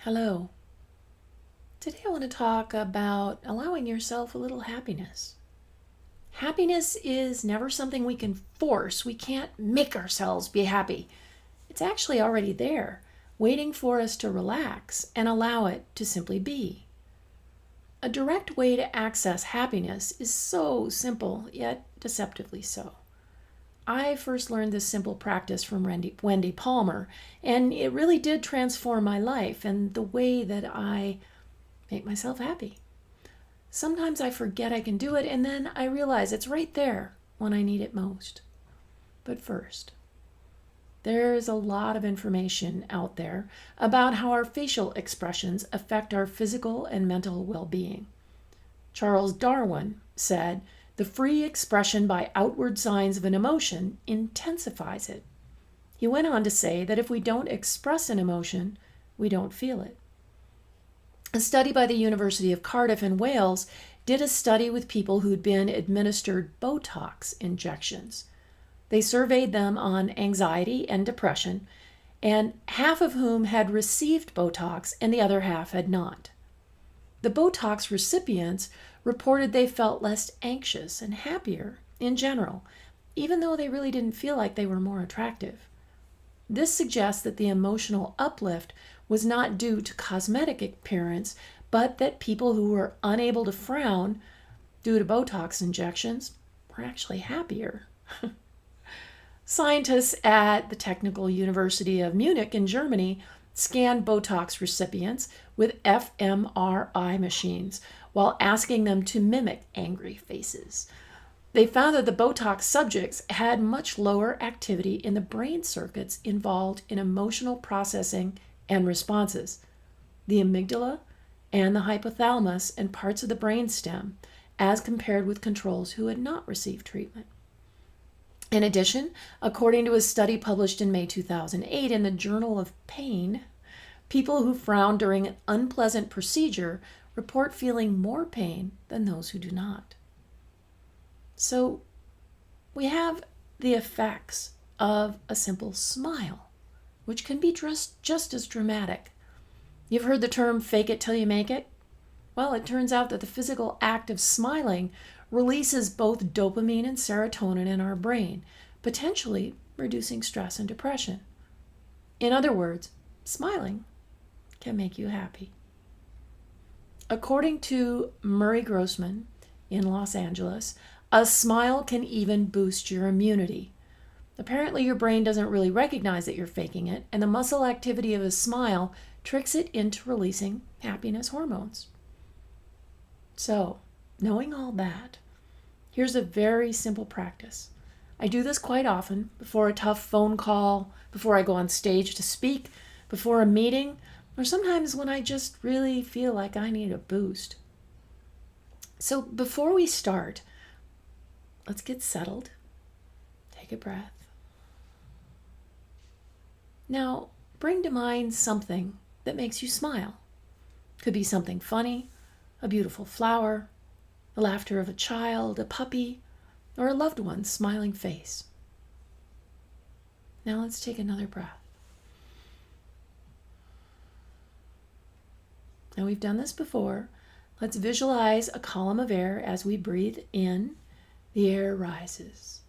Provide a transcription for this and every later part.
Hello. Today I want to talk about allowing yourself a little happiness. Happiness is never something we can force. We can't make ourselves be happy. It's actually already there, waiting for us to relax and allow it to simply be. A direct way to access happiness is so simple, yet deceptively so. I first learned this simple practice from Wendy Palmer, and it really did transform my life and the way that I make myself happy. Sometimes I forget I can do it, and then I realize it's right there when I need it most. But first, there's a lot of information out there about how our facial expressions affect our physical and mental well-being. Charles Darwin said, "The free expression by outward signs of an emotion intensifies it." He went on to say that if we don't express an emotion, we don't feel it. A study by the University of Cardiff in Wales did a study with people who'd been administered Botox injections. They surveyed them on anxiety and depression, and half of whom had received Botox and the other half had not. The Botox recipients reported they felt less anxious and happier in general, even though they really didn't feel like they were more attractive. This suggests that the emotional uplift was not due to cosmetic appearance, but that people who were unable to frown due to Botox injections were actually happier. Scientists at the Technical University of Munich in Germany scanned Botox recipients with fMRI machines while asking them to mimic angry faces. They found that the Botox subjects had much lower activity in the brain circuits involved in emotional processing and responses, the amygdala and the hypothalamus and parts of the brainstem, as compared with controls who had not received treatment. In addition, according to a study published in May 2008 in the Journal of Pain, people who frown during an unpleasant procedure report feeling more pain than those who do not. So we have the effects of a simple smile, which can be just as dramatic. You've heard the term fake it till you make it? Well, it turns out that the physical act of smiling releases both dopamine and serotonin in our brain, potentially reducing stress and depression. In other words, smiling can make you happy. According to Murray Grossman in Los Angeles, a smile can even boost your immunity. Apparently, your brain doesn't really recognize that you're faking it, and the muscle activity of a smile tricks it into releasing happiness hormones. So, knowing all that, here's a very simple practice. I do this quite often before a tough phone call, before I go on stage to speak, before a meeting, or sometimes when I just really feel like I need a boost. So before we start, let's get settled. Take a breath. Now, bring to mind something that makes you smile. Could be something funny, a beautiful flower, the laughter of a child, a puppy, or a loved one's smiling face. Now let's take another breath. Now we've done this before. Let's visualize a column of air as we breathe in. The air rises.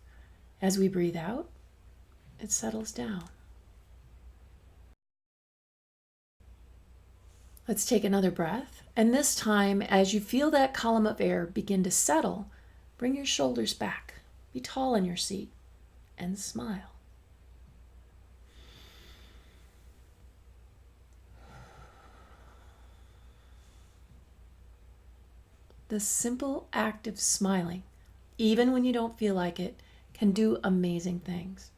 As we breathe out, it settles down. Let's take another breath. And this time, as you feel that column of air begin to settle, bring your shoulders back. Be tall in your seat and smile. The simple act of smiling, even when you don't feel like it, can do amazing things.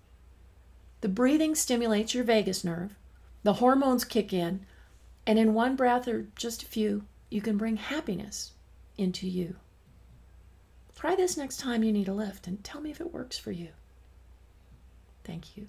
The breathing stimulates your vagus nerve, the hormones kick in, and in one breath or just a few, you can bring happiness into you. Try this next time you need a lift and tell me if it works for you. Thank you.